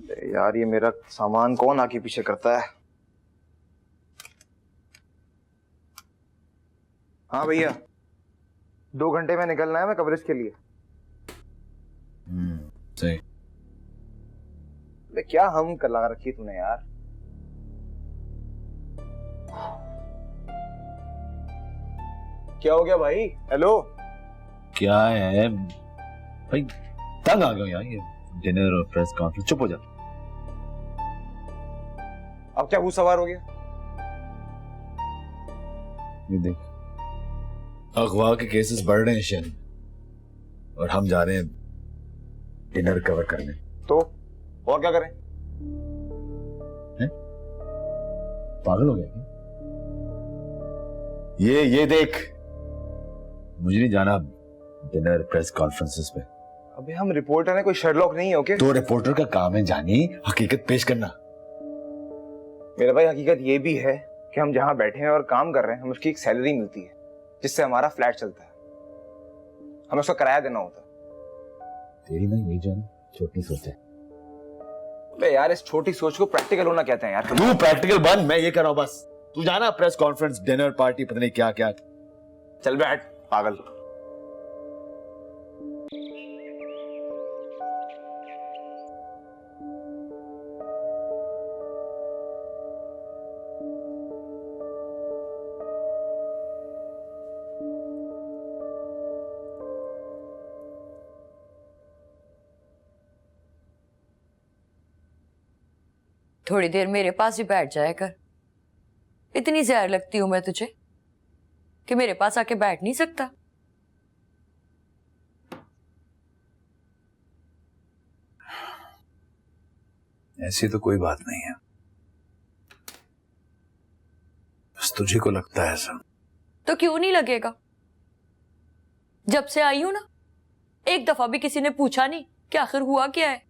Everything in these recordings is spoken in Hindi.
यार ये मेरा सामान कौन आगे पीछे करता है। हाँ भैया, 2 घंटे में निकलना है मैं कवरेज के लिए। सही। क्या हम लगा रखी तूने यार। क्या हो गया भाई? हेलो। क्या है भाई, तंग आ गया यार ये डिनर और प्रेस कॉन्फ्रेंस। चुप हो जा। अब क्या भूत सवार हो गया? ये देख, अगवा के केसेस बढ़ रहे हैं शहर, और हम जा रहे हैं डिनर कवर करने। तो और क्या करें? पागल हो गया क्या? ये देख, मुझे नहीं जाना डिनर प्रेस कॉन्फ्रेंसेस पे। अबे हम रिपोर्टर हैं, कोई शर्लॉक नहीं है। ओके तो रिपोर्टर का काम है जानी हकीकत पेश करना। मेरा भाई, हकीकत ये भी है कि हम जहां बैठे हैं और काम कर रहे हैं, हमें उसकी एक सैलरी मिलती है जिससे हमारा फ्लैट चलता है। हमें उसका किराया देना होता है। तेरी ना ये जान छोटी सोच है। अबे यार, इस छोटी सोच को प्रैक्टिकल होना कहते हैं यार। तू प्रैक्टिकल बन, मैं ये कर रहा हूं बस। तू जाना प्रेस कॉन्फ्रेंस, डिनर पार्टी, पता नहीं क्या क्या। चल बैठ पागल। थोड़ी देर मेरे पास ही बैठ जाया कर। इतनी जहर लगती हूं मैं तुझे कि मेरे पास आके बैठ नहीं सकता? ऐसी तो कोई बात नहीं है, बस तुझे को लगता है ऐसा। तो क्यों नहीं लगेगा? जब से आई हूं ना, एक दफा भी किसी ने पूछा नहीं कि आखिर हुआ क्या है।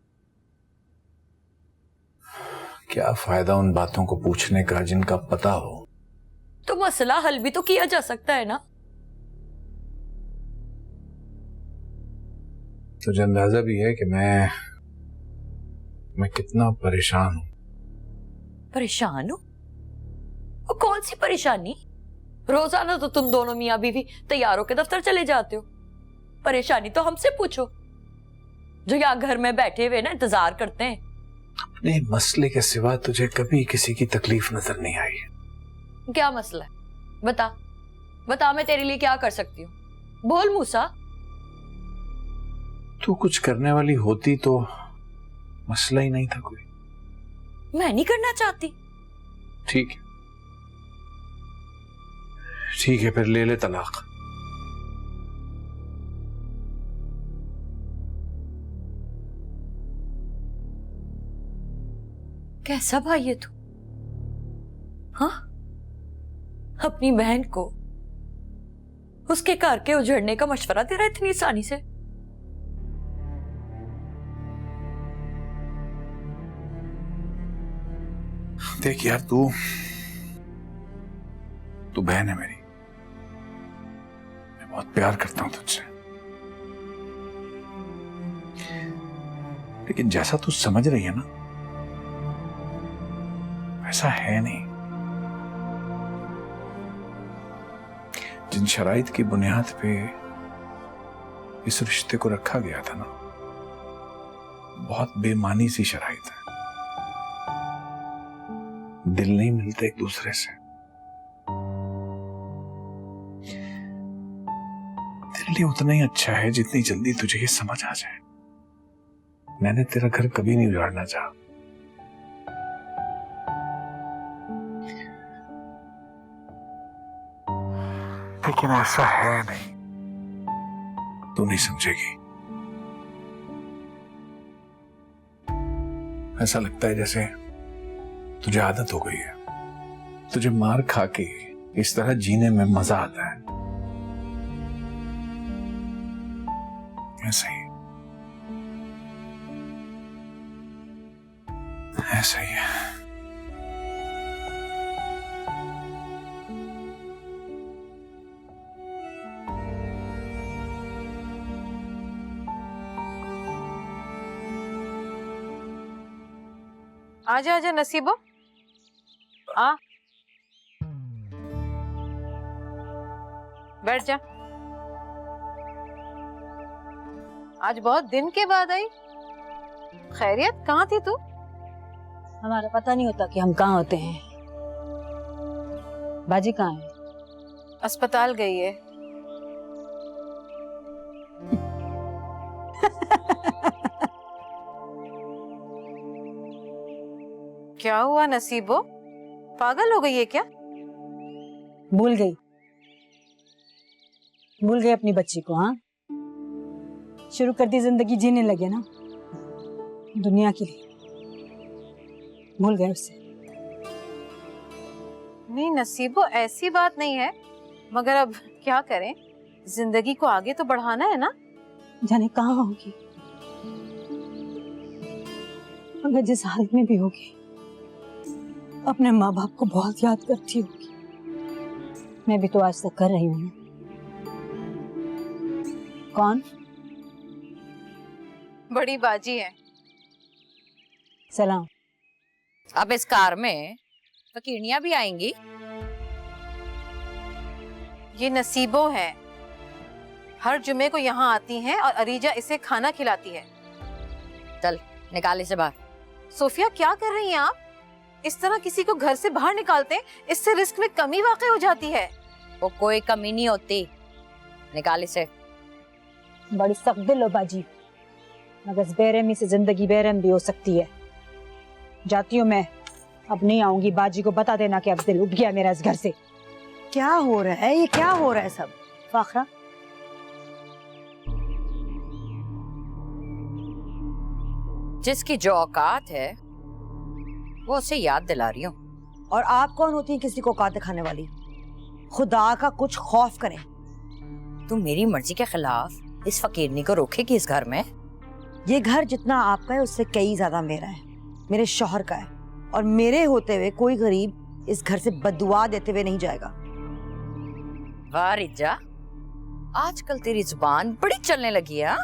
क्या फायदा उन बातों को पूछने का जिनका पता हो। तो मसला हल भी तो किया जा सकता है ना। तुझे अंदाजा भी है कि मैं कितना परेशान हूं। परेशान हो? और कौन सी परेशानी? रोजाना तो तुम दोनों मियां बीवी तैयार होकर दफ्तर चले जाते हो। परेशानी तो हमसे पूछो, जो यहाँ घर में बैठे हुए ना इंतजार करते हैं। अपने मसले के सिवा तुझे कभी किसी की तकलीफ नजर नहीं आई। क्या मसला है? बता बता, मैं तेरे लिए क्या कर सकती हूँ? बोल मूसा। तू कुछ करने वाली होती तो मसला ही नहीं था कोई। मैं नहीं करना चाहती। ठीक है, ठीक है, फिर ले ले तलाक। कैसा भाई है तू? हाँ, अपनी बहन को उसके घर के उजड़ने का मशवरा दे रहा है इतनी आसानी से? देख यार, तू बहन है मेरी। मैं बहुत प्यार करता हूं तुझसे, लेकिन जैसा तू समझ रही है ना, वैसा है नहीं। जिन शराइत की बुनियाद पे इस रिश्ते को रखा गया था ना, बहुत बेमानी सी शराइत है। दिल नहीं मिलते एक दूसरे से। तेरे लिए उतना ही अच्छा है जितनी जल्दी तुझे ये समझ आ जाए। मैंने तेरा घर कभी नहीं उजाड़ना चाहा, लेकिन ऐसा है नहीं। तू नहीं समझेगी। ऐसा लगता है जैसे तुझे आदत हो गई है। तुझे मार खा के इस तरह जीने में मजा आता है। ऐसा ही ऐसा ही है। आजा आजा नसीबो, आ बैठ जा। आज बहुत दिन के बाद आई। खैरियत, कहाँ थी तू? हमारा पता नहीं होता कि हम कहाँ होते हैं। बाजी कहाँ है? अस्पताल गई है। क्या हुआ नसीबो, पागल हो गई है क्या? भूल गई अपनी बच्ची को। हाँ, शुरू कर दी जिंदगी जीने लगे ना दुनिया के लिए, भूल गए उससे। नहीं नसीबो, ऐसी बात नहीं है, मगर अब क्या करें, जिंदगी को आगे तो बढ़ाना है ना। जाने कहाँ होगी, मगर जिस हालत में भी होगी अपने माँ बाप को बहुत याद करती होगी। मैं भी तो आज तक कर रही हूँ ना। कौन? बड़ी बाजी है। सलाम। अब इस कार में फकीरनियां भी आएंगी। ये नसीबो है, हर जुमे को यहाँ आती हैं और अरीजा इसे खाना खिलाती है। चल निकाल इसे बाहर। सोफिया, क्या कर रही हैं आप? इस तरह किसी को घर से बाहर निकालते हैं, इससे रिस्क में कमी वाकई हो जाती है। वो कोई कमी नहीं होती, निकाल इसे। बड़ी सख्त दिल हो बाजी, मगर इस बेरहमी से जिंदगी बेरहम भी हो सकती है। जाती हूँ मैं, अब नहीं आऊंगी। बाजी को बता देना कि अब दिल उठ गया मेरा इस घर से। क्या हो रहा है? ये क्या हो रहा है सब? फाखरा, जिसकी जो औकात है वो उसे याद दिला रही हूँ। और आप कौन होती हैं किसी को औकात दिखाने वाली? खुदा का कुछ खौफ करें। तुम मेरी मर्जी के खिलाफ इस फकीरनी को रोकेगी इस घर में? ये घर जितना आपका है उससे कई ज्यादा मेरा है, मेरे शौहर का है। और मेरे होते हुए कोई गरीब इस घर से बददुआ देते हुए नहीं जाएगा। वाह रिजा, आजकल तेरी जुबान बड़ी चलने लगी है।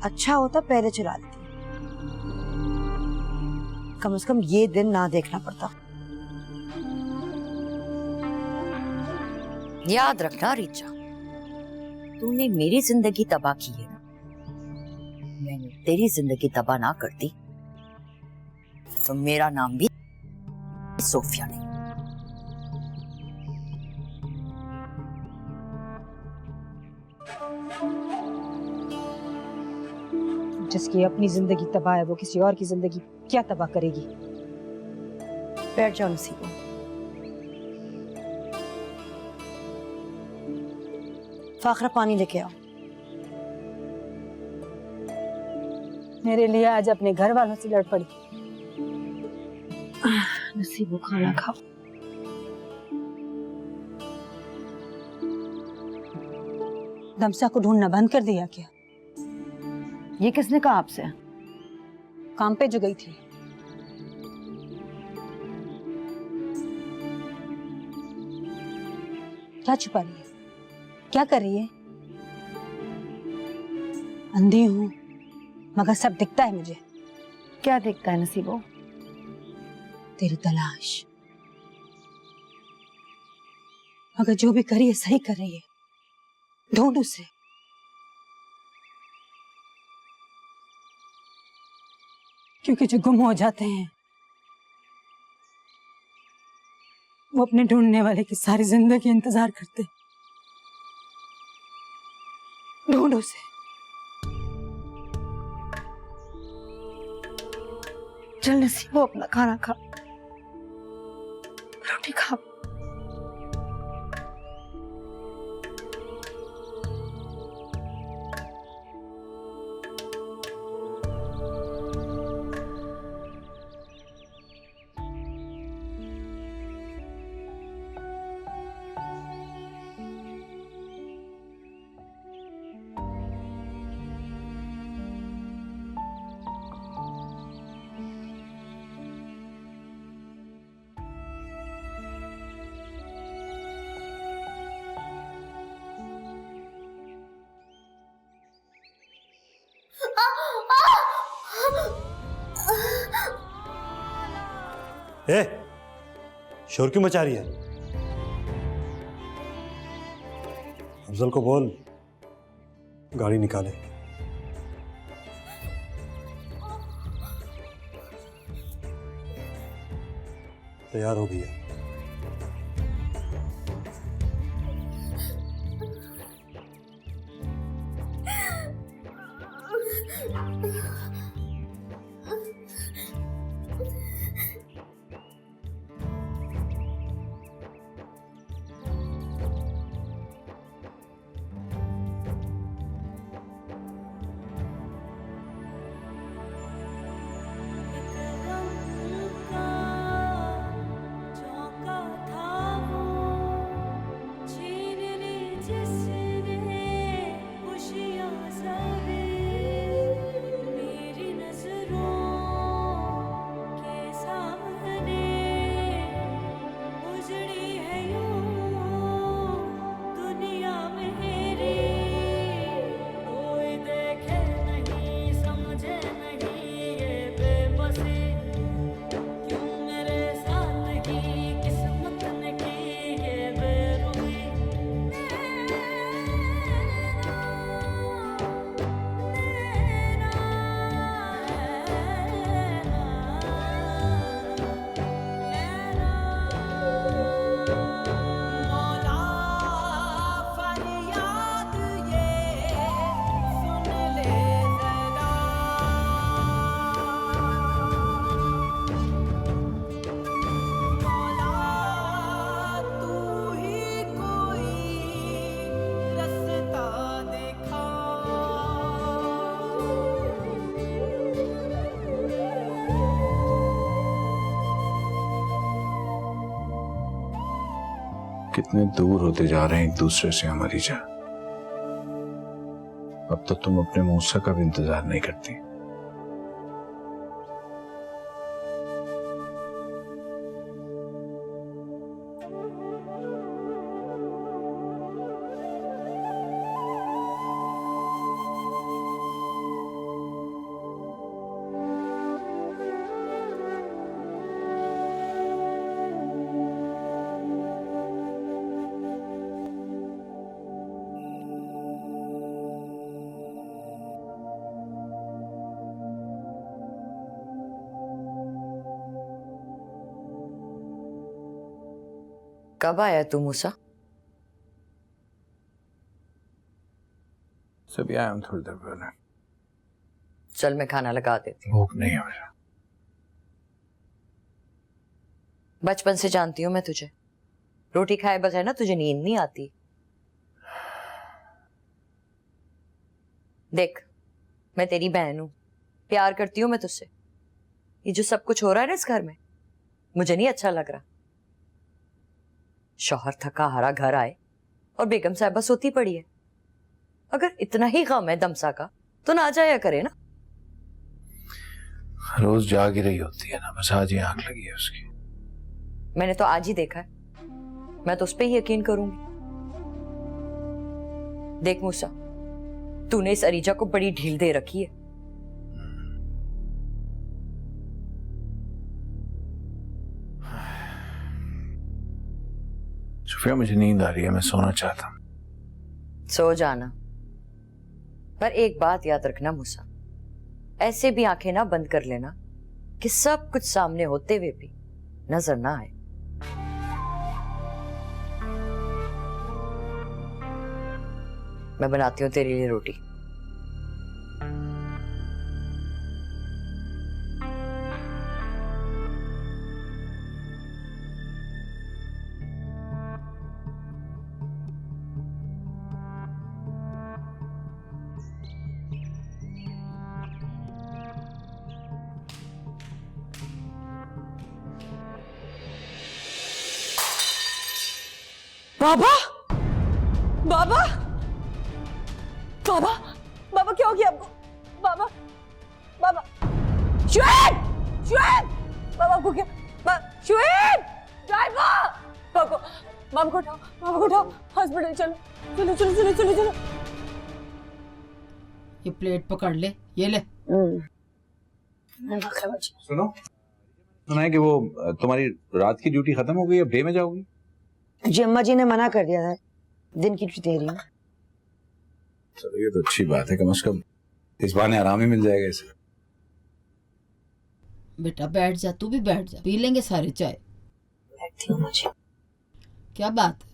अच्छा होता पहले चला लेती, कम से कम ये दिन ना देखना पड़ता। याद रखना रिचा, तूने मेरी जिंदगी तबाह की है ना, मैंने तेरी जिंदगी तबाह ना करती तो मेरा नाम भी सोफिया नहीं। जिसकी अपनी जिंदगी तबाह है वो किसी और की जिंदगी क्या तबाह करेगी? बैठ जाओ नसीबो। फाखरा, पानी लेके आओ। मेरे लिए आज अपने घर वालों से लड़ पड़ी। नसीबो, खाना खाओ। दमसा को ढूंढना बंद कर दिया क्या? ये किसने कहा आपसे? काम पे जो गई थी। क्या छुपा रही है? क्या कर रही है? अंधी हूं मगर सब दिखता है मुझे। क्या दिखता है नसीबो? तेरी तलाश। मगर जो भी करी है सही कर रही है। ढूंढ उसे। क्योंकि जो गुम हो जाते हैं वो अपने ढूंढने वाले की सारी जिंदगी इंतजार करते। ढूंढ उसे। चल नसीबो, अपना खाना खा, रोटी खा। ए, शोर क्यों मचा रही है? अफजल को बोल गाड़ी निकाले। तैयार हो गई है। कितने दूर होते जा रहे हैं एक दूसरे से हमारी जान। अब तो तुम अपने मूसा का भी इंतजार नहीं करती। कब आया तू मूसा? सभी आया हूं थोड़ी देर पहले। चल मैं खाना लगा देती हूँ। भूख नहीं है मेरा। बचपन से जानती हूँ मैं तुझे, रोटी खाए बगैर ना तुझे नींद नहीं आती। देख मैं तेरी बहन हूँ, प्यार करती हूँ मैं तुझसे। ये जो सब कुछ हो रहा है ना इस घर में, मुझे नहीं अच्छा लग रहा। शौहर थका हारा घर आए और बेगम साहिबा सोती पड़ी है। अगर इतना ही गम है दमसा का तो ना जाया करे ना। रोज जाग ही रही होती है ना, बस आज ही आंख लगी है उसकी। मैंने तो आज ही देखा है, मैं तो उस पर ही यकीन करूंगी। देख मूसा, तूने इस अरीजा को बड़ी ढील दे रखी है। सुफिया मुझे नींद आ रही है, मैं सोना चाहता हूं। सो जाना, पर एक बात याद रखना मूसा, ऐसे भी आंखें ना बंद कर लेना कि सब कुछ सामने होते हुए भी नजर ना आए। मैं बनाती हूँ तेरे लिए रोटी। बाबा बाबा बाबा बाबा क्या हो गया आपको? बाबा बाबा श्वेत श्वेत बाबा को क्या? श्वेत ड्राइवर बाबा, मामा को उठाओ हॉस्पिटल चलो चलो चलो चलो चलो चलो। ये प्लेट पकड़ ले, ये ले। सुनो, सुना है कि वो तुम्हारी रात की ड्यूटी खत्म हो गई, अब डे में जाओगी? जी अम्मा जी ने मना कर दिया था, दिन की ड्यूटी दे रही हूँ। चलो ये तो अच्छी बात है, कम से कम इस बहाने आराम ही मिल जाएगा इसे। बेटा बैठ जा, तू भी बैठ जा, पी लेंगे सारे चाय। बैठती हूँ मुझे। क्या बात है,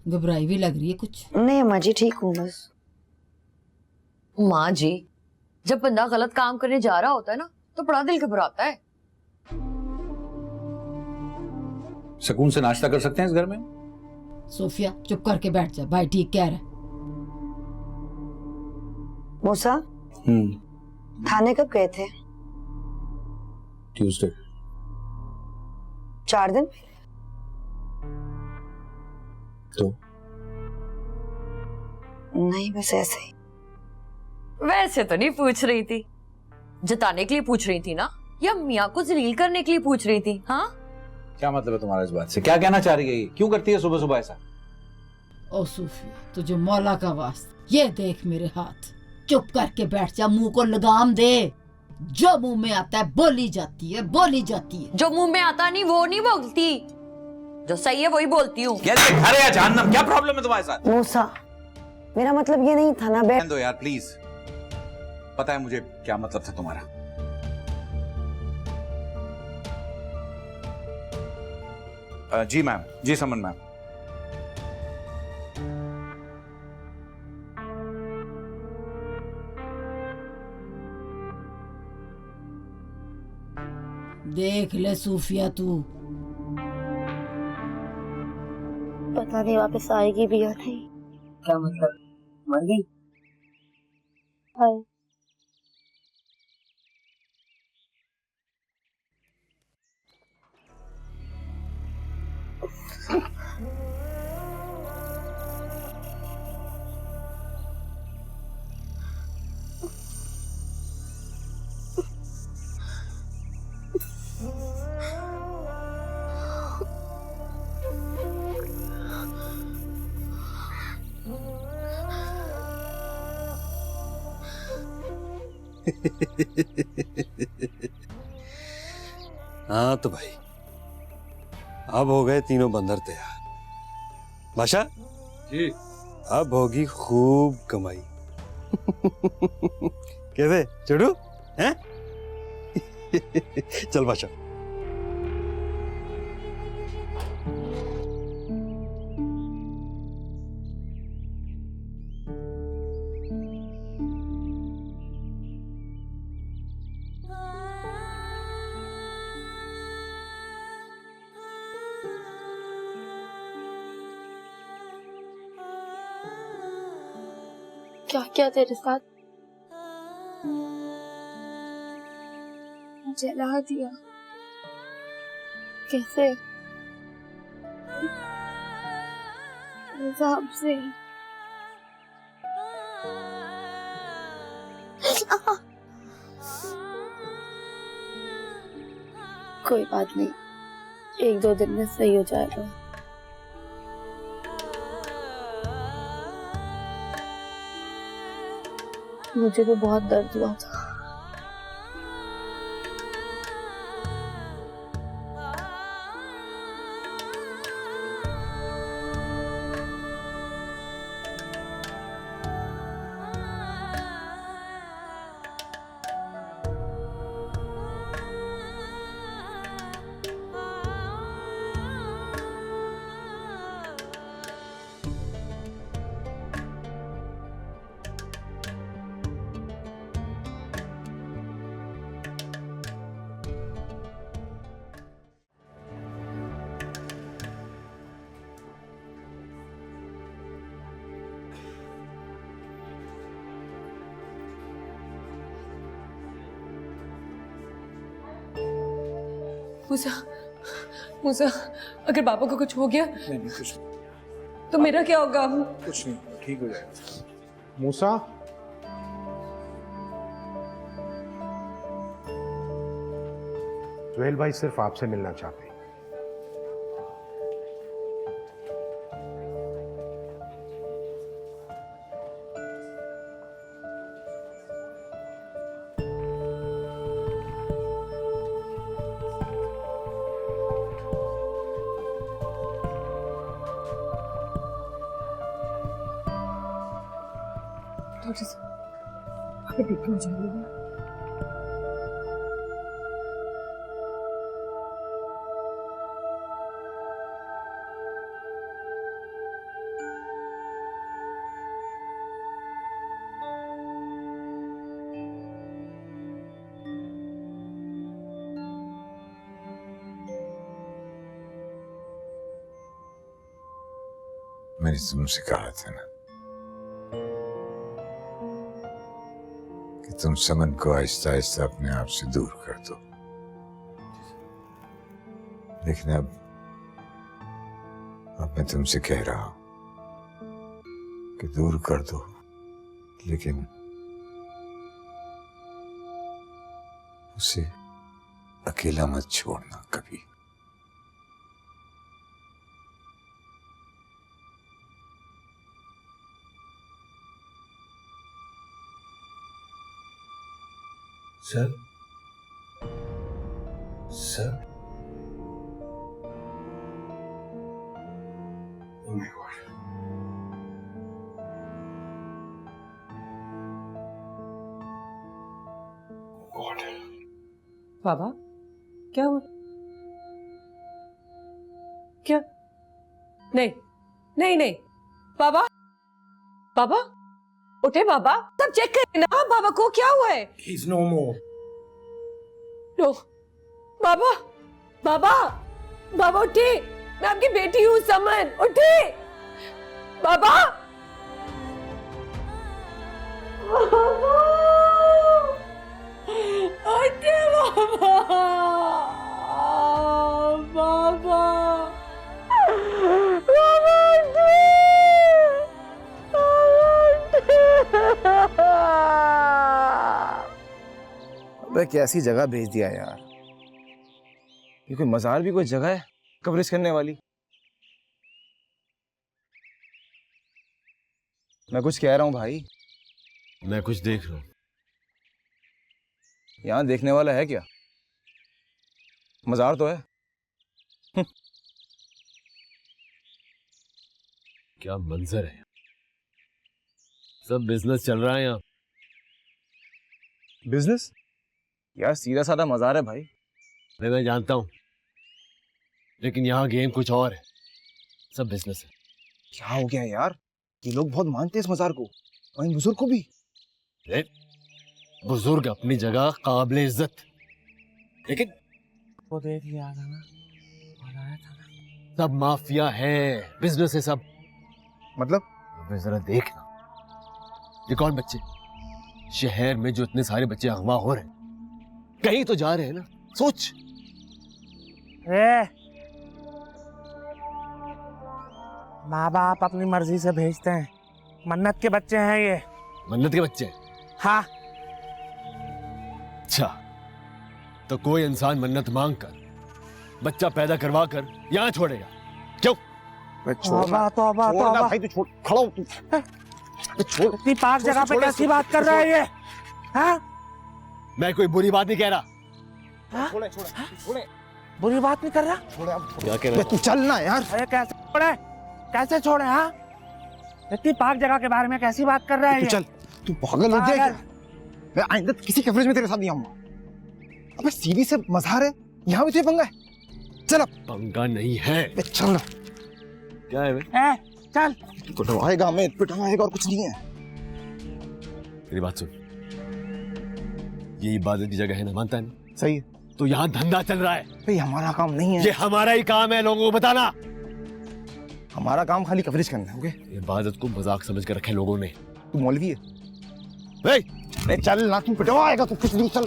घबराई भी लग रही है कुछ? नहीं अम्मा जी ठीक हूँ बस। माँ जी, जब बंदा गलत काम करने जा रहा होता है ना तो बड़ा दिल घबराता है। सुकून से नाश्ता कर सकते हैं इस घर में? सोफिया चुप करके बैठ जा, भाई ठीक कह रहा है। मूसा थाने कब गए थे? ट्यूसडे। 4 दिन पहले? तो नहीं बस ऐसे ही। वैसे तो नहीं पूछ रही थी, जताने के लिए पूछ रही थी ना, या मियाँ को जलील करने के लिए पूछ रही थी? हाँ, क्या मतलब है तुम्हारा इस बात से? क्या कहना चाह रही है ये? क्यों करती है सुबह सुबह ऐसा? ओ सोफिया तुझे मौला का वास्ता, ये देख मेरे हाथ, चुप करके बैठ जा, मुंह को लगाम दे। जो मुंह में आता है बोली जाती है, बोली जाती है। जो मुंह में आता नहीं वो नहीं बोलती, जो सही है वही बोलती हूँ। घर या जहन्नम, क्या प्रॉब्लम है तुम्हारे साथ? मूसा मेरा मतलब ये नहीं था ना। बैठ दो यार प्लीज, पता है मुझे क्या मतलब था तुम्हारा। जी मैम, जी समन मैम। देख ले सूफिया तू, पता नहीं वापस आएगी भी या नहीं। क्या मतलब, मर गई? हाय हाँ तो भाई अब हो गए तीनों बंदर तैयार। बादशाह जी। अब होगी खूब कमाई। कैसे चढ़ू हैं? चल बादशाह। क्या किया तेरे साथ? जला दिया। कैसे? हिसाब से। कोई बात नहीं, 1-2 दिन में सही हो जाएगा। मुझे भी बहुत दर्द हुआ था। मूसा, मूसा, अगर पापा को कुछ हो गया नहीं कुछ नहीं, तो मेरा क्या होगा? कुछ नहीं, ठीक हो जाएगा। मूसा, सुहेल भाई सिर्फ आपसे मिलना चाहते हैं। डॉक्टर साहब आप ठीक हो जाइएगा। मैंने तुमसे कहा था ना कि तुम समन को आहिस्ता आहिस्ता अपने आप से दूर कर दो, लेकिन अब मैं तुमसे कह रहा हूं कि दूर कर दो, लेकिन उसे अकेला मत छोड़ना कभी। Sir sir oh my god. बाबा क्या हुआ? क्या? नहीं नहीं नहीं बाबा, बाबा उठे बाबा, सब चेक करें ना बाबा को क्या हुआ है। He's no more. नो बाबा, बाबा बाबा उठे, मैं आपकी बेटी हूँ समन, उठे बाबा। उठे बाबा, बाबा अबे कैसी जगह भेज दिया यार, ये कोई मजार भी कोई जगह है कवरेज करने वाली। मैं कुछ कह रहा हूँ भाई। मैं कुछ देख रहा हूँ। यहाँ देखने वाला है क्या? मजार तो है। क्या मंजर है, सब बिजनेस चल रहा है यहाँ। बिजनेस? यार सीधा साधा मजार है भाई। मैं जानता हूँ, लेकिन यहाँ गेम कुछ और है, सब बिजनेस है। क्या हो गया यार, ये लोग बहुत मानते हैं इस मजार को, और इन बुजुर्ग को भी। बुजुर्ग अपनी जगह काबिल इज्जत, लेकिन वो देख लिया था ना, सब माफिया है, बिजनेस है सब। मतलब? जरा देखना, ये कौन बच्चे शहर में जो इतने सारे बच्चे अगवा हो रहे हैं, कहीं तो जा रहे हैं ना, सोच। माँ बाप अपनी मर्जी से भेजते हैं, मन्नत के बच्चे हैं ये। मन्नत के बच्चे? हाँ। अच्छा, तो कोई इंसान मन्नत मांग कर बच्चा पैदा करवा कर यहाँ छोड़ेगा क्यों? तौबा तौबा तौबा भाई, तू छोड़, खड़ा हो तू। छोड़, इतनी पाक जगह पे कैसी बात कर रहा है ये? हाँ? मैं कोई बुरी बात नहीं कह रहा। छोड़े, छोड़े। बुरी बात नहीं कर रहा? छोड़े अब। क्या कह रहा? तू चल ना यार। अरे कैसे छोड़े, कैसे छोड़े? हाँ, इतनी पाक जगह के बारे में कैसी बात कर रहा है? तू चल, तू पागल हो गया क्या? मैं आइंदा किसी कवरेज में तेरे साथ नहीं आऊंगा। अबे सीधी से मजार है, यहाँ भी तुझे पंगा है? चल अब। पंगा नहीं है। चल ना। क्या है बे? चल। पिटवाएगा हमें, पिटवाएगा, और कुछ नहीं है। मेरी बात सुन, ये इबादत की जगह है ना, मानता है ना? सही है। तो यहाँ धंधा चल रहा है। भाई हमारा काम नहीं है। ये हमारा ही काम है, लोगों को बताना। हमारा काम खाली कवरेज करना है, ओके? इबादत को मजाक समझ कर रखे लोगों ने। तू मौलवी है? नहीं चल ना, तू पिटवाएगा तो कुछ नहीं। चल।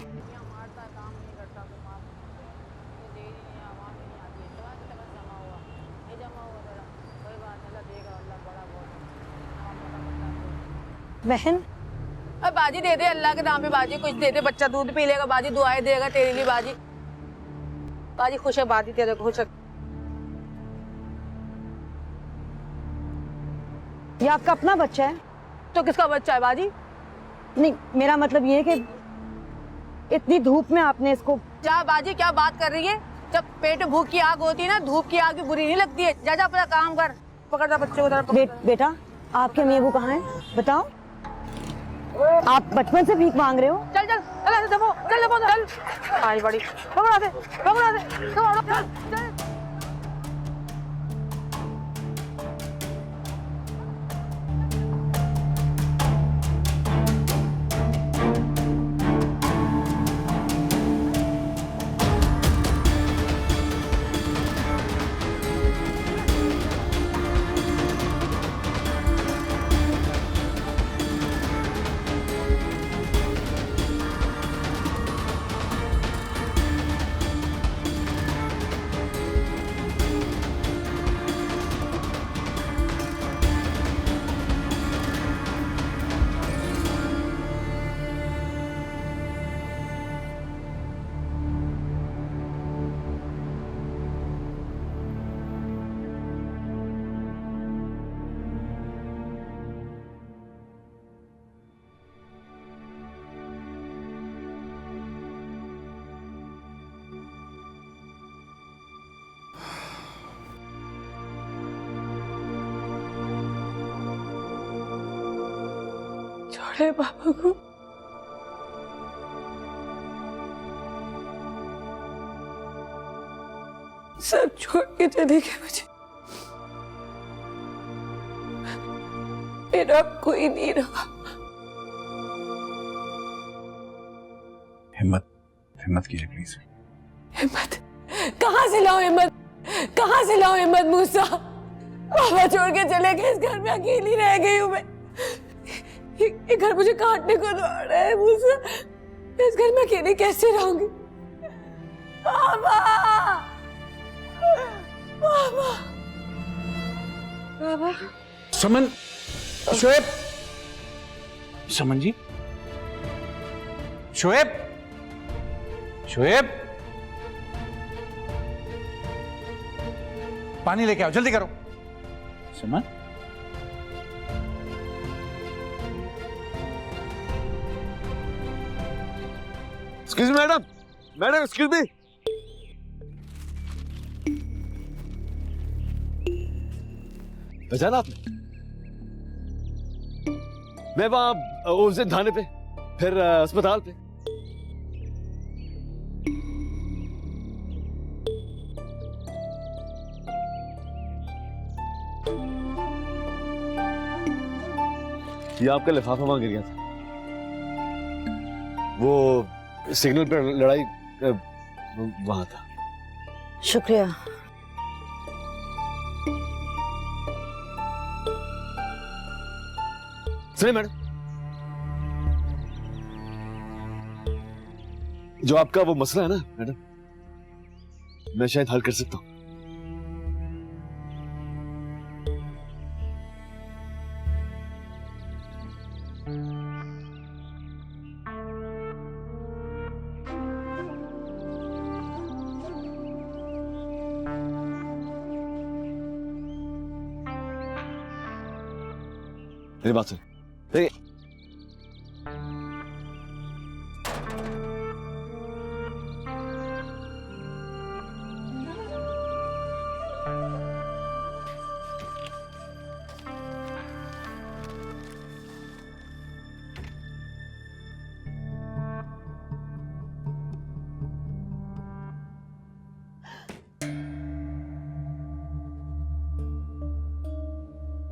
बहन, अब बाजी दे दे, अल्लाह के नाम पे बाजी कुछ दे दे, बच्चा दूध पी लेगा, बाजी दुआएं देगा तेरे लिए। बाजी बाजी खुश है, बाजी तेरे खुश है। ये आपका अपना बच्चा है? तो किसका बच्चा है बाजी? नहीं, मेरा मतलब ये है कि इतनी धूप में आपने इसको। जा बाजी, क्या बात कर रही है? जब पेट में भूख की आग होती है ना, धूप की आग भी बुरी नहीं लगती है। जा जा अपना काम कर, पकड़ जा बच्चे को। बेटा, आपके अम्मी अबू कहाँ हैं? बताओ। आप बचपन से भीख मांग रहे हो? चल चल चल दबो चल दबो चल आई बड़ी घबरा दे चल चल। छोड़े पापा को। सब छोड़ के चले गए मुझे। मेरा कोई नहीं रहा। हिम्मत कीजिए प्लीज। हिम्मत कहाँ से लाऊं हिम्मत? कहाँ से लाऊं हिम्मत मूसा? पापा छोड़ के चले गए, इस घर में अकेली रह गई हूँ मैं। ये घर मुझे काटने को दौड़ रहा है मूसा। इस घर में अकेली कैसे रहूंगी? पापा पापा पापा। समन, शोएब, समन जी, शोएब, शोएब, पानी लेके आओ, जल्दी करो। समन, excuse me madam, madam excuse me. पहचाना आपने? मैं वहां उस दिन थाने पे, फिर अस्पताल पे। ये आपका लिफाफा वहां गिर गया था, वो सिग्नल पर लड़ाई वहां था। शुक्रिया। सुनिए मैडम, जो आपका वो मसला है ना मैडम, मैं शायद हल कर सकता हूं। मेरी बात सुन, देखिए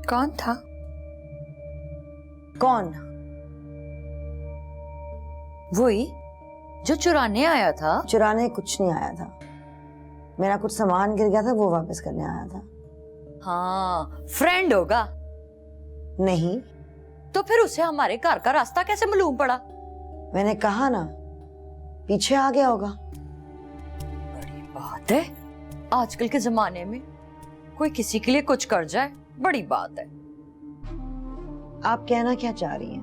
कौन था? कौन? वही जो चुराने आया था। चुराने कुछ नहीं आया था, मेरा कुछ सामान गिर गया था, वो वापस करने आया था। हाँ, फ्रेंड होगा। नहीं। तो फिर उसे हमारे घर का रास्ता कैसे मालूम पड़ा? मैंने कहा ना, पीछे आ गया होगा। बड़ी बात है, आजकल के जमाने में कोई किसी के लिए कुछ कर जाए, बड़ी बात है। आप कहना क्या चाह रही हैं?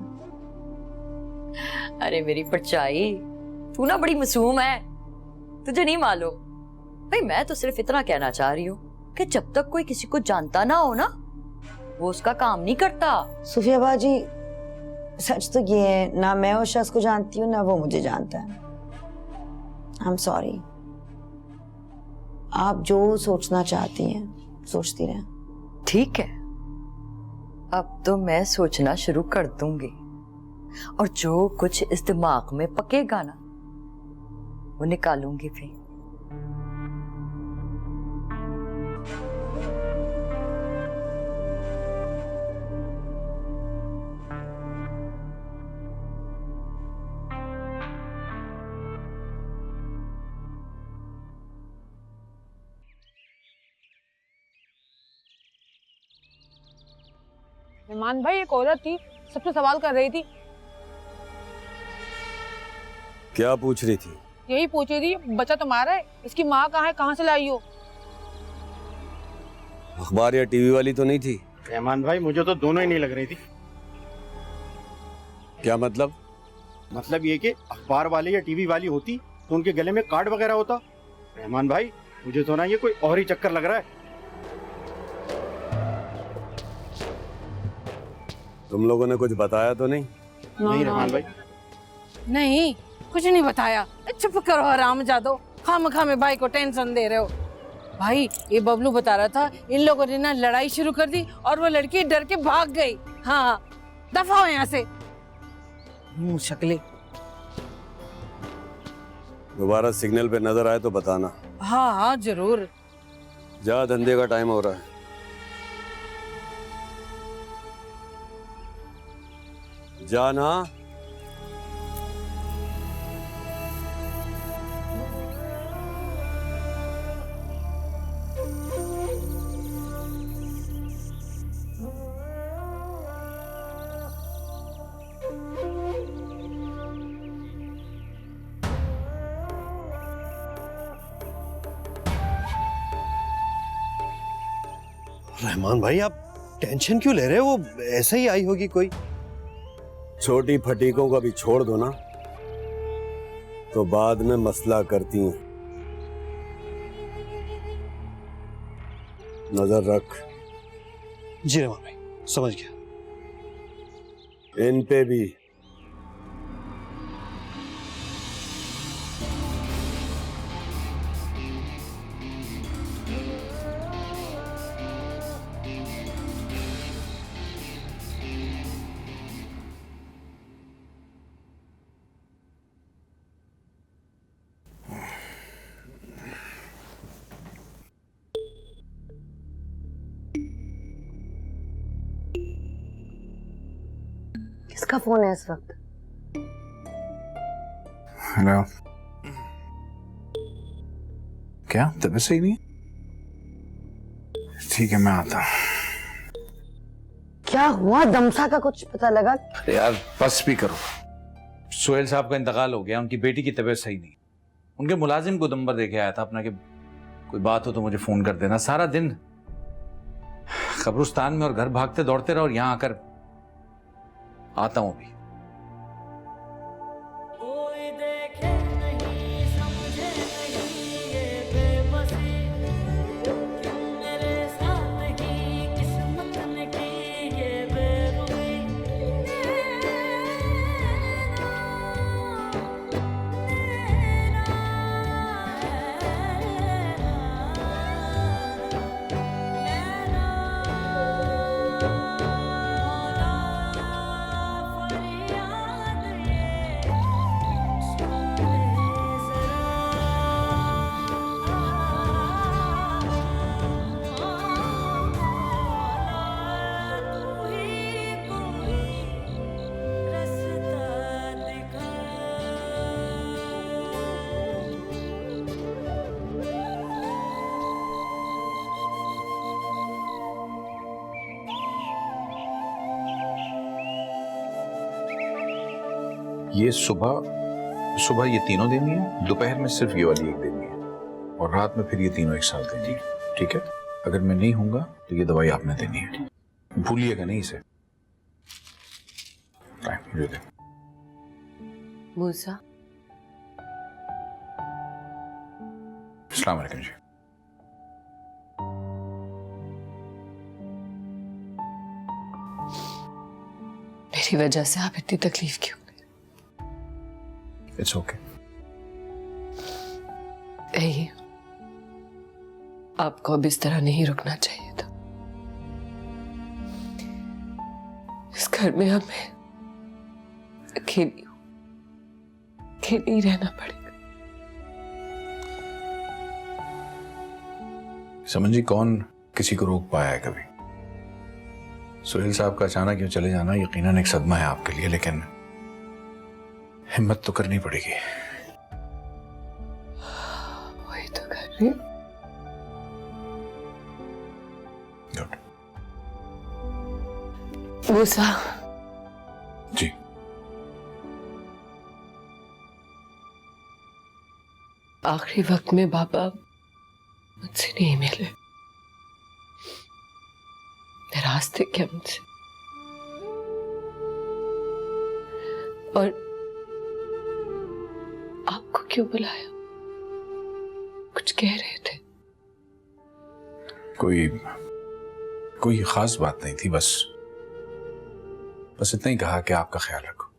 अरे मेरी परछाई, तू ना बड़ी मासूम है, तुझे नहीं मालूम। भाई मैं तो सिर्फ इतना कहना चाह रही हूँ कि जब तक कोई किसी को जानता ना हो ना, वो उसका काम नहीं करता। सुफिया बाजी, सच तो ये है, ना मैं उस शख्स को जानती हूँ ना वो मुझे जानता है। I am sorry. आप जो सोचना चाहती हैं सोचती रहें। ठीक है, अब तो मैं सोचना शुरू कर दूंगी। और जो कुछ इस दिमाग में पकेगा ना वो निकालूंगी भी। मेहमान भाई, एक औरत थी, सबसे सवाल कर रही थी। क्या पूछ रही थी? यही पूछ रही थी, बच्चा तुम्हारा है, इसकी माँ कहाँ है, कहाँ से लाई हो? अखबार या टीवी वाली तो नहीं थी? रहमान भाई, मुझे तो दोनों ही नहीं लग रही थी। क्या मतलब? मतलब ये कि अखबार वाली या टीवी वाली होती तो उनके गले में कार्ड वगैरह होता। रहमान भाई, मुझे तो ना ये कोई और ही चक्कर लग रहा है। तुम लोगों ने कुछ बताया तो नहीं? नहीं रहमान भाई। नहीं, कुछ नहीं बताया। चुप करो हरामजादो, खामखा में भाई को टेंशन दे रहे हो। भाई, ये बबलू बता रहा था इन लोगों ने ना लड़ाई शुरू कर दी और वो लड़की डर के भाग गई। हाँ, दफा हो यहाँ से। मुंह शक्ले। दोबारा सिग्नल पे नजर आए तो बताना। हाँ हाँ जरूर। जा, धंधे का टाइम हो रहा है। जाना। रहमान भाई, आप टेंशन क्यों ले रहे हो? वो ऐसे ही आई होगी कोई। छोटी फटीकों को भी छोड़ दो ना, तो बाद में मसला करती हैं। नजर रख। जी रहमान भाई, समझ गया। इन पे भी। किसका फोन है इस वक्त? हेलो। क्या तबीयत सही नहीं? ठीक है, मैं आता हूँ। क्या हुआ? दमसा का कुछ पता लगा? यार बस भी करो। सोहेल साहब का इंतकाल हो गया, उनकी बेटी की तबीयत सही नहीं। उनके मुलाजिम को नंबर देके आया था अपना कि कोई बात हो तो मुझे फोन कर देना। सारा दिन कब्रिस्तान में और घर भागते दौड़ते रहो और यहाँ आकर आता हूं अभी। ये सुबह ये तीनों देनी है, दोपहर में सिर्फ ये वाली एक देनी है और रात में फिर ये तीनों एक साथ देनी है। ठीक है? अगर मैं नहीं हूंगा तो ये दवाई आपने देनी है, भूलिएगा नहीं इसे। मूसा, अस्सलाम वालेकुम जी। मेरी वजह से आप इतनी तकलीफ क्यों? It's okay. यही आपको अब इस तरह नहीं रुकना चाहिए था। इस घर में हमें अकेली हूँ, अकेले ही रहना पड़ेगा। समझ जी, कौन किसी को रोक पाया है कभी? सुहेल साहब का अचानक क्यों चले जाना यकीनन एक सदमा है आपके लिए, लेकिन हिम्मत तो करनी पड़ेगी। वही तो कर रही हूँ। गुड। मूसा जी। आखिरी वक्त में बाबा मुझसे नहीं मिले, नाराज थे क्या मुझसे? और आपको क्यों बुलाया? कुछ कह रहे थे? कोई खास बात नहीं थी, बस इतना ही कहा कि आपका ख्याल रखो।